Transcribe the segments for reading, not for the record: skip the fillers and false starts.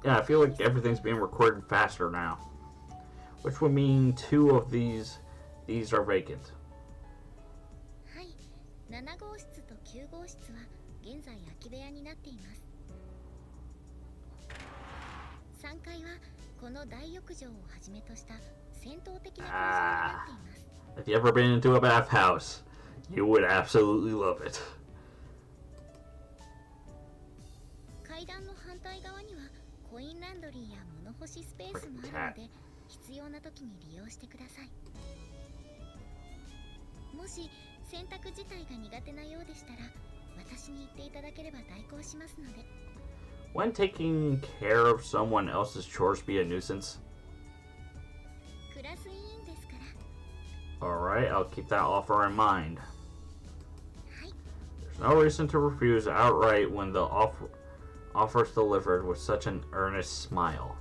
Yeah, I feel like everything's being recorded faster now. Which would mean 2 of these are vacant. はい、7号室と9号室は現在空き部屋になっています。3階はこの大浴場をはじめとした戦闘的な構造になっています。If you ever been into a bathhouse, you would absolutely love it. 階段の反対側にはコインランドリーや物干しスペースもあるので、必要な時に利用してください。もし洗濯自体が苦手なようでしたら、私に言っていただければ代行しますので。When taking care of someone else's chores be a nuisance? クラス委員ですから。Alright, I'll keep that offer in mind. はい。There's no reason to refuse outright when the offer's delivered with such an earnest smile.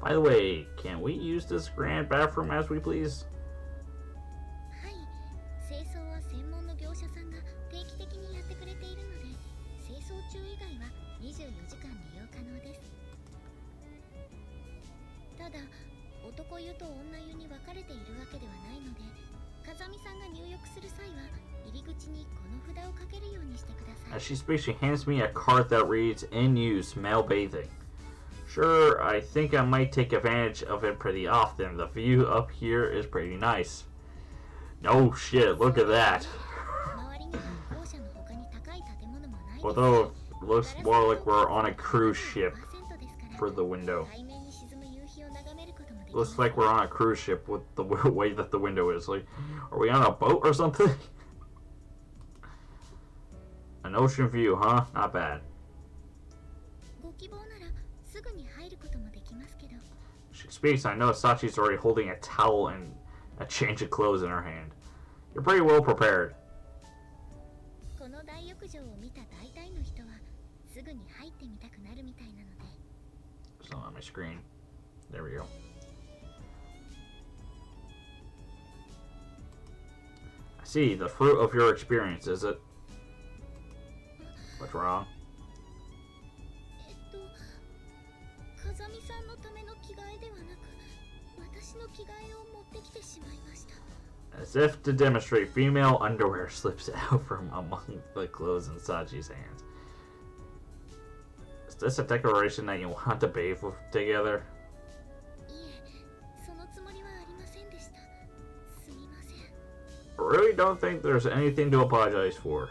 By the way, can we use this grand bathroom as we please? はい、清掃は専門の業者さんが定期的にやってくれているので、清掃中以外は24時間利用可能です。ただ、男湯と女湯に分かれているわけではないので、風見さんが入浴する際は入り口にこの札をかけるようにしてください。As she speaks, she hands me a card that reads, "In use, male bathing." Sure, I think I might take advantage of it pretty often. The view up here is pretty nice. No shit, look at that. Although it looks more like we're on a cruise ship for the window. Looks like we're on a cruise ship with the way that the window is. Like, are we on a boat or something? An ocean view, huh? Not bad. She speaks. I know Sachi's already holding a towel and a change of clothes in her hand. You're pretty well prepared. It's not on my screen. There we go. I see. The fruit of your experience, is it? What's wrong? As if to demonstrate, female underwear slips out from among the clothes in Sachi's hands. Is this a declaration that you want to bathe together? I really don't think there's anything to apologize for.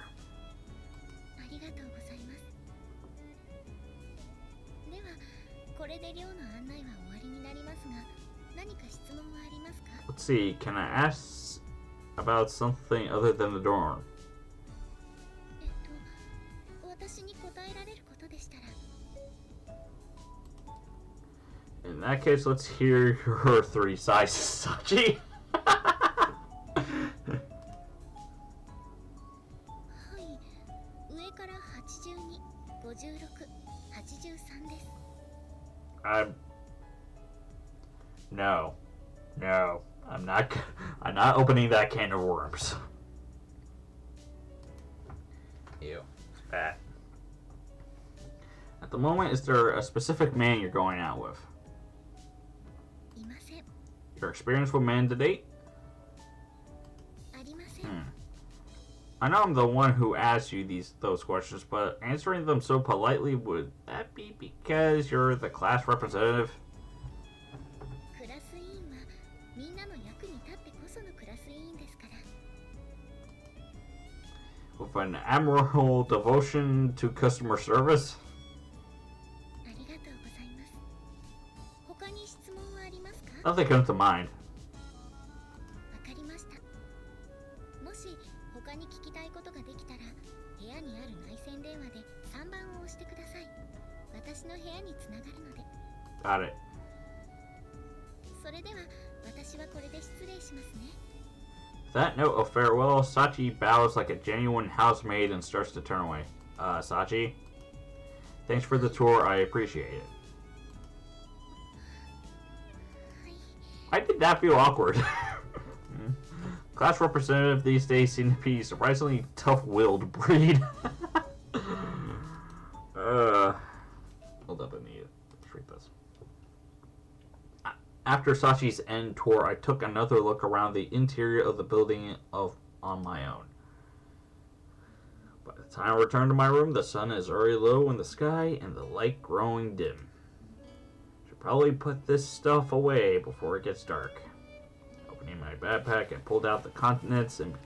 Let's see, can I ask about something other than the dorm? In that case, let's hear your 3 sizes, Sachi. No, I'm not opening that can of worms. Ew, it's bad. At the moment, is there a specific man you're going out with? Your experience with men to date? I know I'm the one who asked you those questions, but answering them so politely, would that be because you're the class representative? With an admirable devotion to customer service? Nothing comes to mind. Got it. With that note of farewell, Sachi bows like a genuine housemaid and starts to turn away. Sachi? Thanks for the tour, I appreciate it. Why did that feel awkward? Class representative these days seem to be a surprisingly tough-willed breed. hold up, I need to read this. After Sachi's end tour, I took another look around the interior of the building on my own. By the time I return to my room, the sun is already low in the sky and the light growing dim. Should probably put this stuff away before it gets dark. Opening my backpack, I pulled out the contents and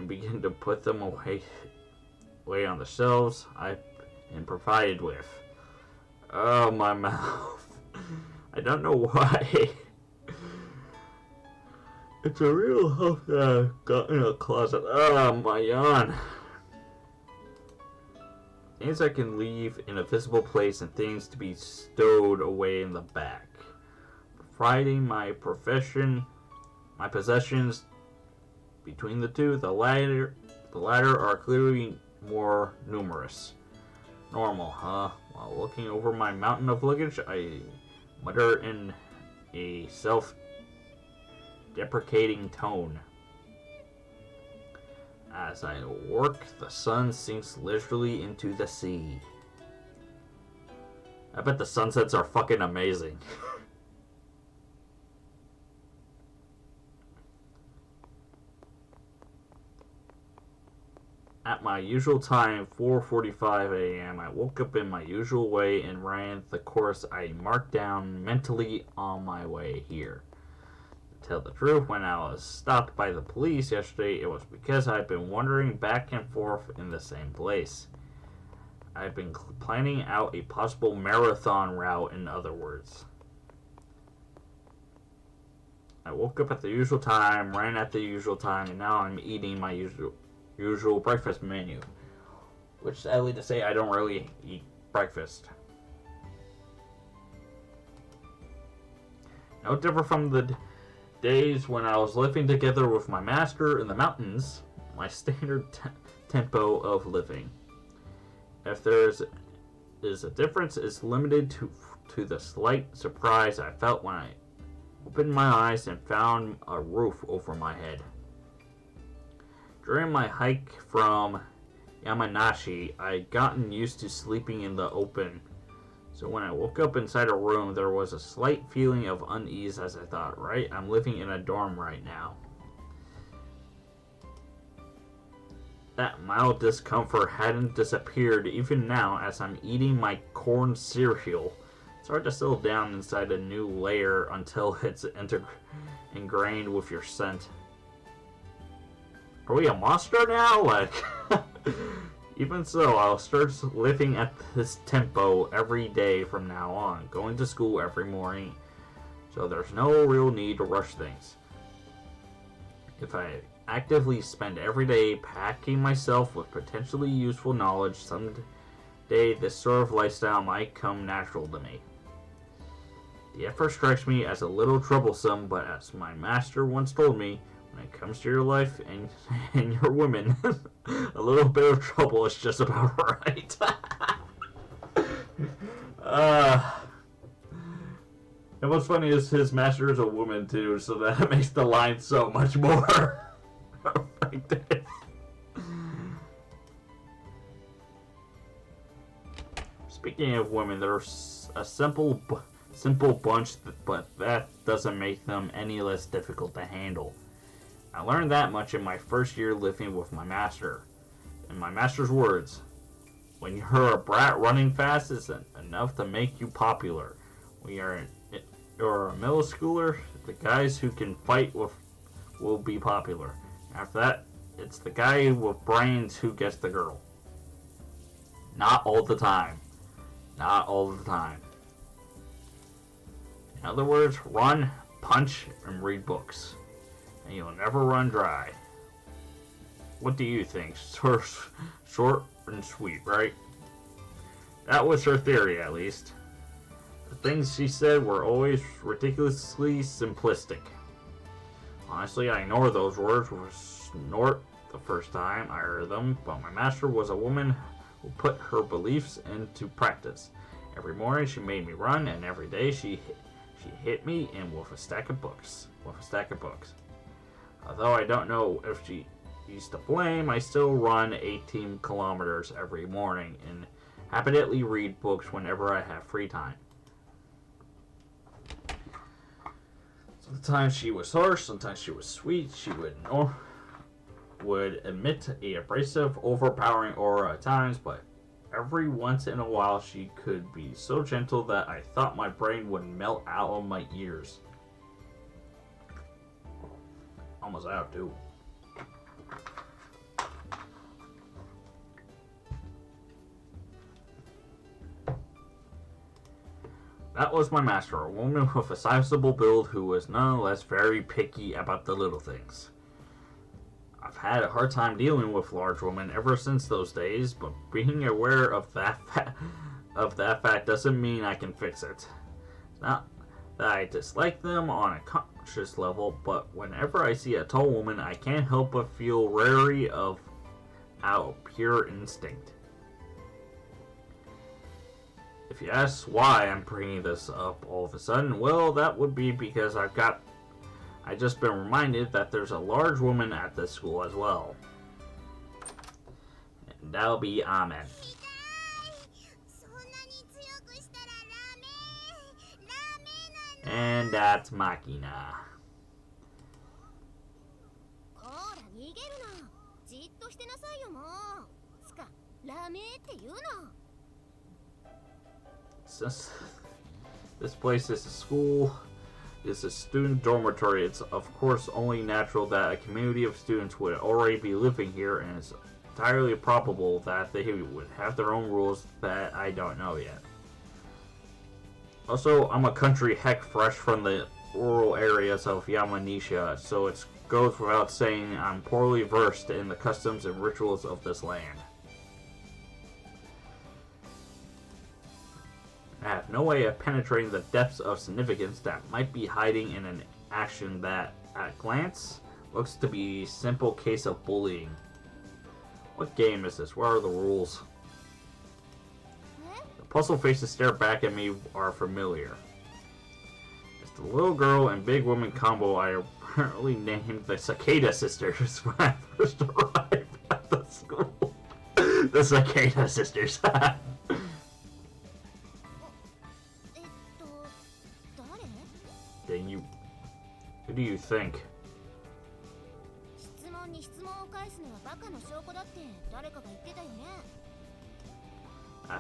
begin to put them away on the shelves I've been provided with. Oh, my mouth. I don't know why. It's a real hope that I've got in a closet. Oh, my yawn. Things I can leave in a visible place and things to be stowed away in the back. Providing my possessions between the two, the latter are clearly more numerous. Normal, huh? While looking over my mountain of luggage, I mutter in a self-deprecating tone. As I work, the sun sinks leisurely into the sea. I bet the sunsets are fucking amazing. At my usual time, 4:45 a.m., I woke up in my usual way and ran the course I marked down mentally on my way here. To tell the truth, when I was stopped by the police yesterday, it was because I'd been wandering back and forth in the same place. I'd been planning out a possible marathon route, in other words. I woke up at the usual time, ran at the usual time, and now I'm eating my usual breakfast menu. Which, sadly to say, I don't really eat breakfast. No different from the days when I was living together with my master in the mountains, my standard tempo of living. If there is a difference, it's limited to the slight surprise I felt when I opened my eyes and found a roof over my head. During my hike from Yamanashi, I'd gotten used to sleeping in the open. So when I woke up inside a room, there was a slight feeling of unease as I thought, right, I'm living in a dorm right now. That mild discomfort hadn't disappeared even now as I'm eating my corn cereal. It's hard to settle down inside a new layer until it's ingrained with your scent. Are we a monster now? Like... Even so, I'll start living at this tempo every day from now on, going to school every morning, so there's no real need to rush things. If I actively spend every day packing myself with potentially useful knowledge, someday this sort of lifestyle might come natural to me. The effort strikes me as a little troublesome, but as my master once told me, when it comes to your life and your women, a little bit of trouble is just about right. And what's funny is his master is a woman too, so that makes the line so much more effective. Speaking of women, there's a simple bunch, but that doesn't make them any less difficult to handle. I learned that much in my first year living with my master. In my master's words, when you're a brat running fast isn't enough to make you popular. When you're a middle schooler, the guys who can fight will be popular. After that, it's the guy with brains who gets the girl. Not all the time. Not all the time. In other words, run, punch, and read books. And you'll never run dry. What do you think? Short and sweet, right? That was her theory, at least. The things she said were always ridiculously simplistic. Honestly, I ignored those words with a snort the first time I heard them, but my master was a woman who put her beliefs into practice. Every morning she made me run, and every day she hit me in with a stack of books. Although I don't know if she she's to blame, I still run 18 kilometers every morning and happily read books whenever I have free time. Sometimes she was harsh, sometimes she was sweet. She would emit a abrasive, overpowering aura at times, but every once in a while she could be so gentle that I thought my brain would melt out of my ears. Almost out, too. That was my master, a woman with a sizable build who was nonetheless very picky about the little things. I've had a hard time dealing with large women ever since those days, but being aware of that fact doesn't mean I can fix it. It's not that I dislike them on a conscious level, but whenever I see a tall woman, I can't help but feel wary of out of pure instinct. If you ask why I'm bringing this up all of a sudden, well, that would be because I just been reminded that there's a large woman at this school as well. And that'll be Amen. And that's Machina. Since this place is a school, is a student dormitory, it's of course only natural that a community of students would already be living here, and it's entirely probable that they would have their own rules that I don't know yet. Also, I'm a country heck fresh from the rural areas of Yamanisha, so it goes without saying I'm poorly versed in the customs and rituals of this land. I have no way of penetrating the depths of significance that might be hiding in an action that, at glance, looks to be a simple case of bullying. What game is this? What are the rules? The puzzle faces stare back at me are familiar. It's the little girl and big woman combo I apparently named the Cicada Sisters when I first arrived at the school. The Cicada Sisters. Who do you think?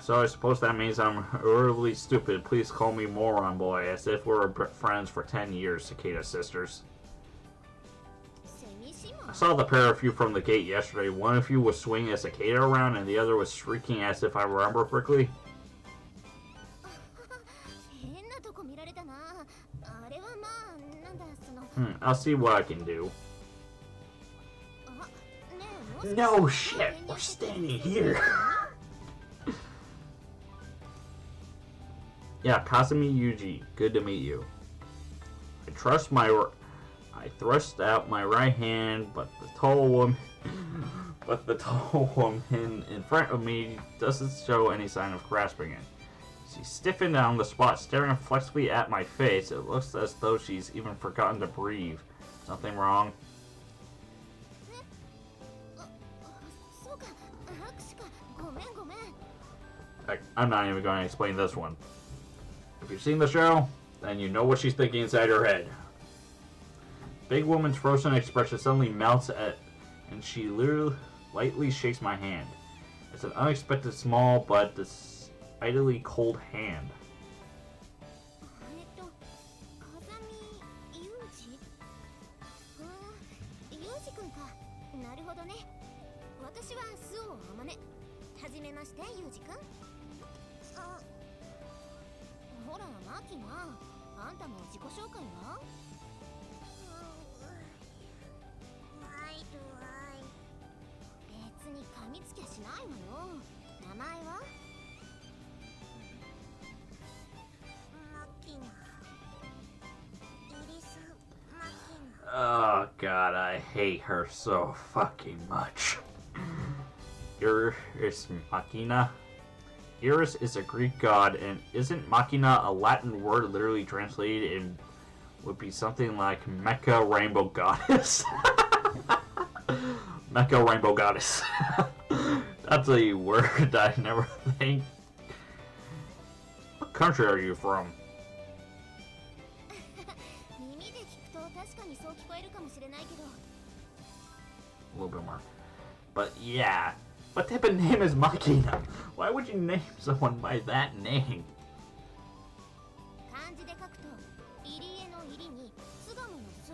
So I suppose that means I'm really stupid. Please call me moron boy, as if we're friends for 10 years, Cicada Sisters. I saw the pair of you from the gate yesterday. One of you was swinging a cicada around and the other was shrieking, as if I remember correctly. I'll see what I can do. No shit, we're standing here. Yeah, Kazumi Yuji, good to meet you. I thrust out my right hand, but the tall woman in front of me doesn't show any sign of grasping it. She stiffened on the spot, staring flexibly at my face. It looks as though she's even forgotten to breathe. Something wrong? I'm not even going to explain this one. If you've seen the show, then you know what she's thinking inside her head. Big woman's frozen expression suddenly melts and she lightly shakes my hand. It's an unexpected small but decidedly cold hand. Oh god, I hate her so fucking much. Iris Machina. Iris is a Greek god, and isn't Machina a Latin word literally translated and would be something like Mecha Rainbow Goddess? Mecha Rainbow Goddess. That's a word I never think. What country are you from? 耳で聞くと確かにそう聞こえるかもしれないけど A little bit more. But yeah, what type of name is Makina? Why would you name someone by that name? 漢字で書くと入り江の入りに巣鴨の巣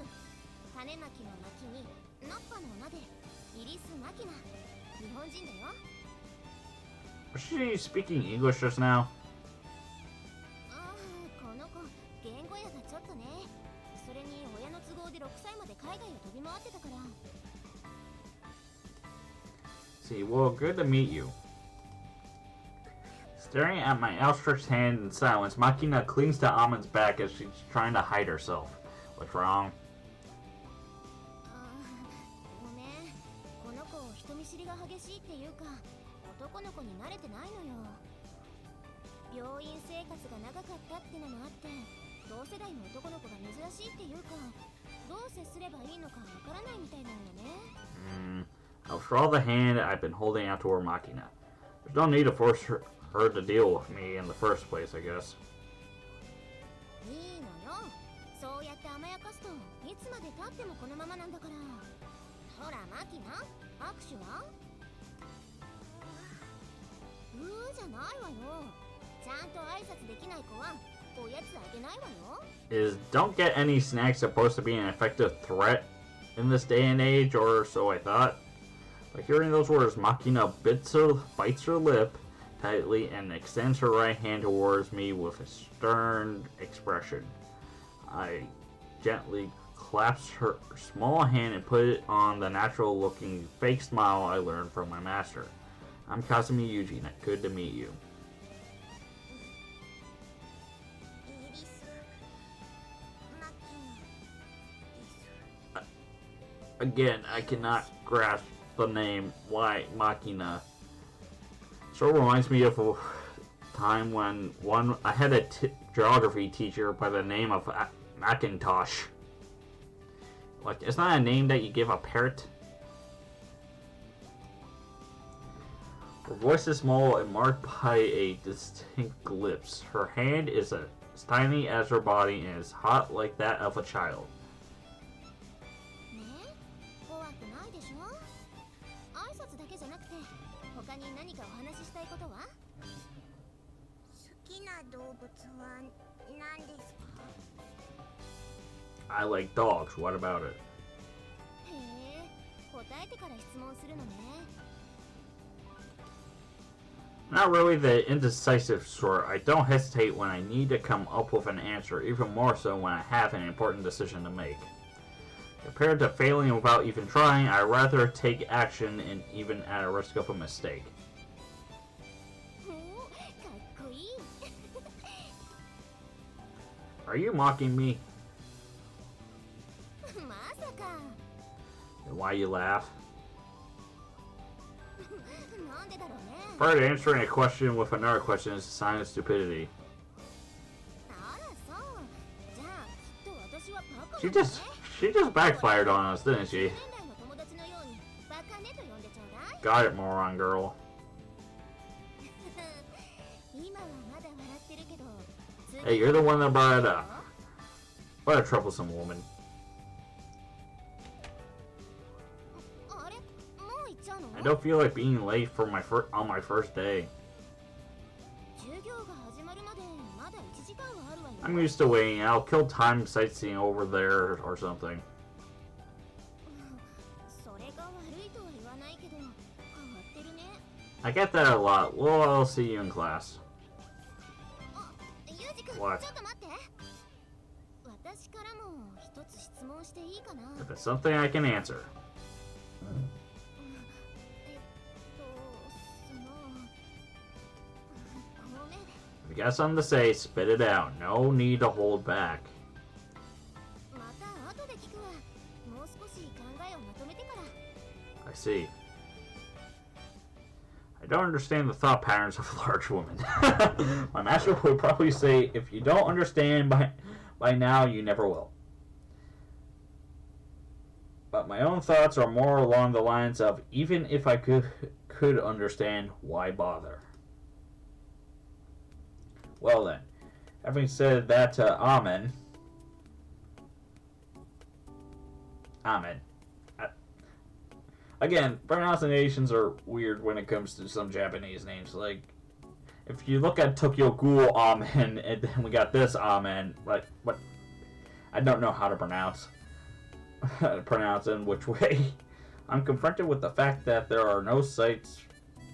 種まきのまきにナッパの名でイリスマキナ日本人だよ Was she speaking English just now? ああこの子言語やがちょっとねそれに親の都合で6歳まで海外を飛び回ってたから See, well, good to meet you. Staring at my outstretched hand in silence, Makina clings to Amon's back as she's trying to hide herself. What's wrong? あーごめんこの子人見知りが激しいっていうか男の子に慣れてないのよ病院生活が長かったってのもあって同世代の男の子が珍しいっていうかどう接すればいいのかわからないみたいなのよね I'll withdraw the hand I've been holding out toward Makina. There's no need to force her to deal with me in the first place, I guess. いいのよそうやって甘やかすといつまで経ってもこのままなんだからほらマキナ握手はじゃないわよちゃんと挨拶できない子はおやつあげないわよ Is don't get any snacks supposed to be an effective threat in this day and age, or so I thought? By hearing those words, Makina bites her lip tightly and extends her right hand towards me with a stern expression. I gently clasp her small hand and put it on the natural-looking fake smile I learned from my master. I'm Kazumi Yuji. Good to meet you. Again, I cannot grasp the name. Why Makina? So it reminds me of a time when I had a geography teacher by the name of Macintosh. Like, it's not a name that you give a parrot. Her voice is small and marked by a distinct lips. Her hand is as tiny as her body and is hot like that of a child. ね怖くないでしょ挨拶だけじゃなくて他に何かお話ししたいことは好きな動物は何ですか I like dogs. What about it? へえ答えてから質問するのね Not really the indecisive sort. I don't hesitate when I need to come up with an answer, even more so when I have an important decision to make. Compared to failing without even trying, I'd rather take action and even at a risk of a mistake. おおかっこいい Are you mocking me? まさか And why you laugh? なんでだろうね Part of answering a question with another question is a sign of stupidity. あらそうじゃあきっと私はバカ She なんだね she just backfired on us, didn't she? 10年来の友達のようにバカねと呼んでちょうだい Got it, moron girl. 今はまだ笑ってるけど Hey, you're the one that brought it up. What a troublesome woman. あれもう行っちゃうの I don't feel like being late for on my first day. 授業が始まるまでまだ1時間はあるわよ I'm used to waiting. I'll kill time sightseeing over there or something. それが悪いとは言わないけど変わってるね I get that a lot. Well, I'll see you in class. あユージ君 What? ちょっと待って私からも一つ質問していいかな If it's something I can answer. そのごめん If you got something to say, spit it out. No need to hold back. また後で聞くわもう少し考えをまとめてから I see. I don't understand the thought patterns of a large woman. My master would probably say, if you don't understand by now, you never will. But My own thoughts are more along the lines of, even if I could understand, why bother? Well then, having said that to Amen. Again, pronunciations are weird when it comes to some Japanese names. Like, if you look at Tokyo Ghoul Amen, and then we got this Amen, like, what? I don't know how to pronounce in which way. I'm confronted with the fact that there are no sights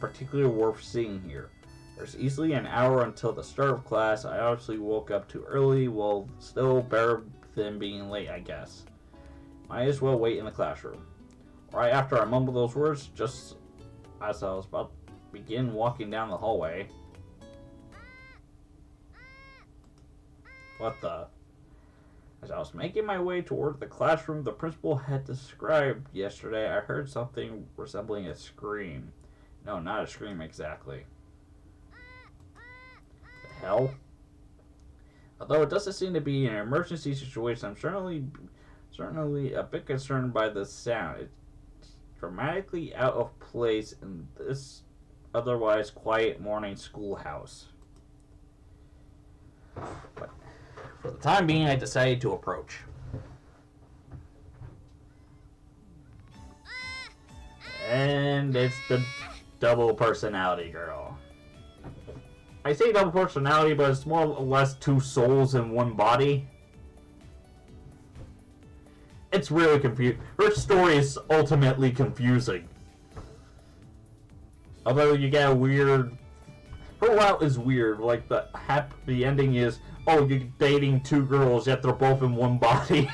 particularly worth seeing here. There's easily an hour until the start of class. I obviously woke up too early, well, still better than being late, I guess. Might as well wait in the classroom. Right after I mumbled those words, just as I was about to begin walking down the hallway. What the? As I was making my way toward the classroom the principal had described yesterday, I heard something resembling a scream. No, not a scream exactly. The hell? Although it doesn't seem to be an emergency situation, I'm certainly a bit concerned by the sound. It's dramatically out of place in this otherwise quiet morning schoolhouse. But for the time being, I decided to approach. And it's the double personality girl. I say double personality, but it's more or less two souls in one body. It's really confusing. Her story is ultimately confusing. Although you get a weird... Her route is weird. Like, the ending is, oh, you're dating two girls, yet they're both in one body.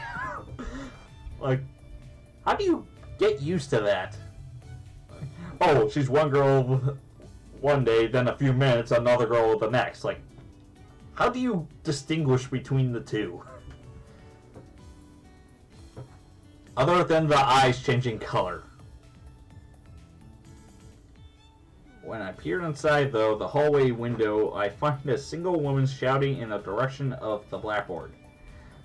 Like, how do you get used to that? Oh, she's one girl one day, then a few minutes, another girl the next. Like, how do you distinguish between the two? Other than the eyes changing color. When I peered inside, though, the hallway window, I find a single woman shouting in the direction of the blackboard.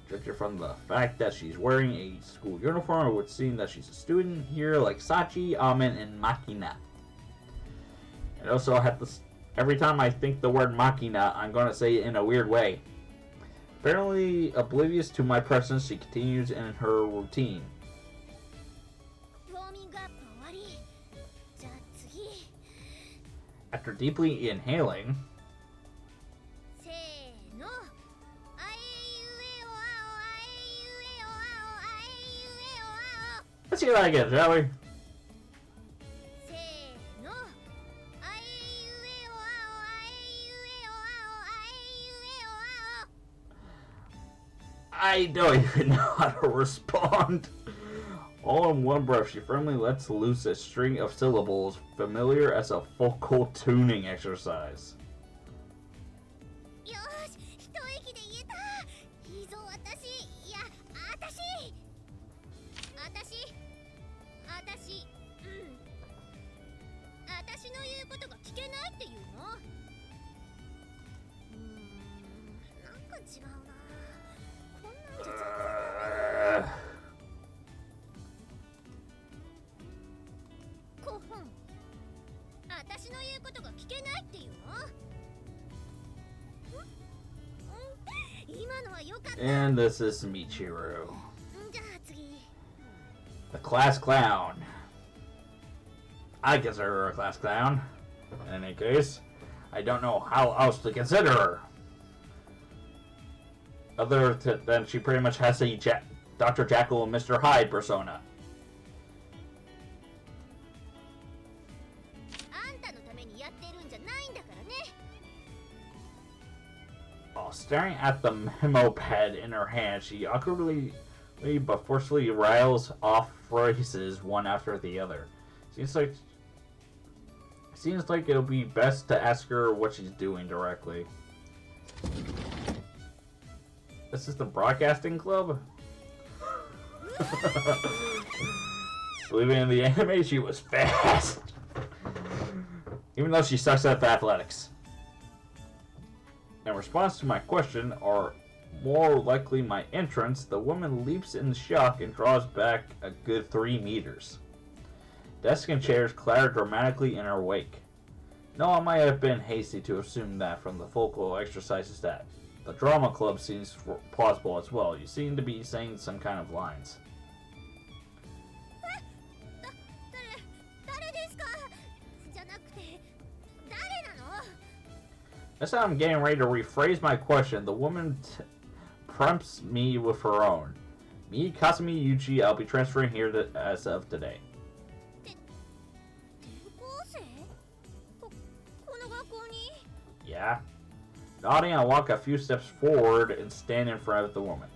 Judging from the fact that she's wearing a school uniform, it would seem that she's a student here, like Sachi, Amen, and Makina. And also, every time I think the word Makina, I'm going to say it in a weird way. Apparently oblivious to my presence, she continues in her routine. After deeply inhaling, let's hear that again, shall we? I don't even know how to respond. All in one breath, she firmly lets loose a string of syllables familiar as a vocal tuning exercise. And this is Michiru, the class clown. I consider her a class clown. In any case, I don't know how else to consider her. Other than she pretty much has a Dr. Jekyll and Mr. Hyde persona. While staring at the memo pad in her hand, she awkwardly but forcefully rattles off phrases one after the other. Seems like it'll be best to ask her what she's doing directly. This is the broadcasting club? Believing in the anime, she was fast. Even though she sucks at the athletics. In response to my question, or more likely my entrance, the woman leaps in shock and draws back a good 3 meters. Desks and chairs clatter dramatically in her wake. No, I might have been hasty to assume that from the vocal exercises that the drama club seems plausible as well. You seem to be saying some kind of lines. This time I'm getting ready to rephrase my question. The woman prompts me with her own. Me, Kasumi Yuchi, I'll be transferring here as of today. Yeah. Nodding, I walk a few steps forward and stand in front of the woman.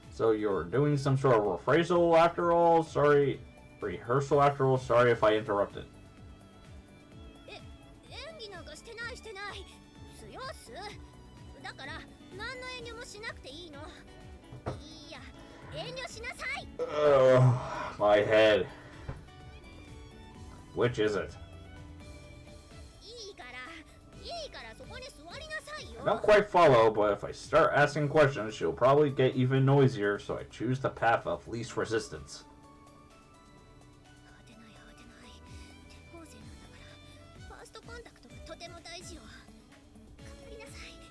So you're doing some sort of rephrasal after all? Sorry. Rehearsal after all? Sorry if I interrupted. My head. Which is it? I don't quite follow, but if I start asking questions, she'll probably get even noisier, so I choose the path of least resistance.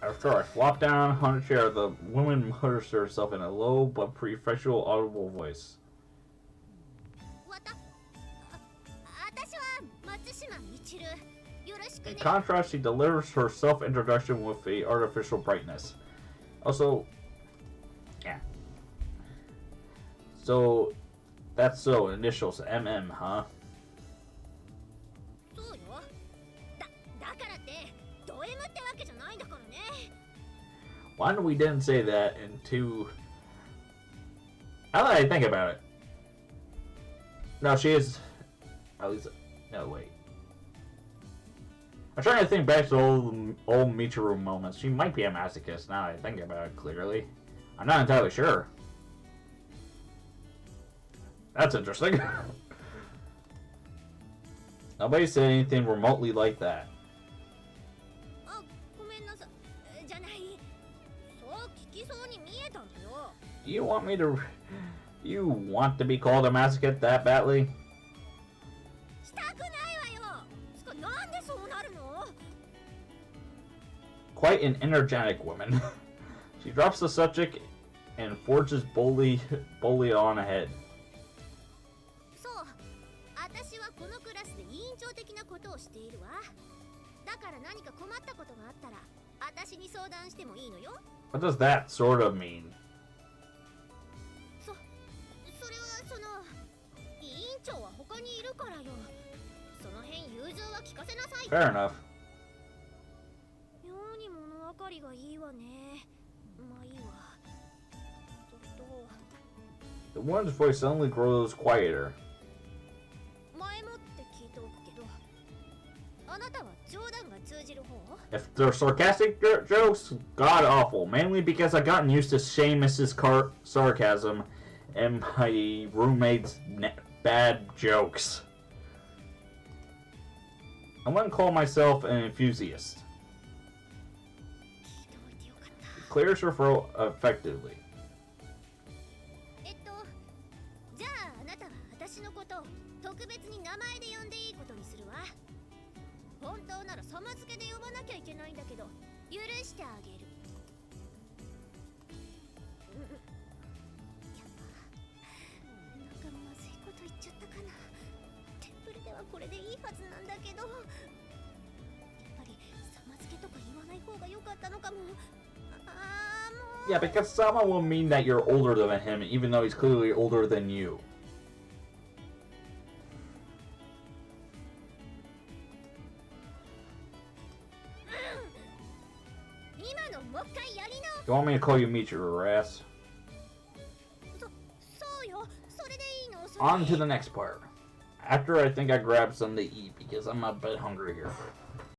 After I flop down on a chair, the woman mutters to herself in a low but professional audible voice. In contrast, she delivers her self-introduction with a artificial brightness. Also, yeah. So, that's so, initials MM, huh? Why we didn't say that into... Now that I think about it. No, she is... At least... No, wait. I'm trying to think back to old Michiru moments. She might be a masochist now that I think about it clearly. I'm not entirely sure. That's interesting. Nobody said anything remotely like that. You want me to... You want to be called a masochist that badly? Quite an energetic woman. She drops the subject and forges boldly on ahead. What does that sort of mean? Fair enough. The woman's voice suddenly grows quieter. If they're sarcastic jokes, god awful. Mainly because I've gotten used to Seamus's sarcasm and my roommate's bad jokes. I wouldn't call myself an enthusiast. Clears her throat effectively. Yeah, because Sama will mean that you're older than him, even though he's clearly older than you. You want me to call you Michiru, ass? On to the next part. After I think I grabbed something to eat because I'm a bit hungry here.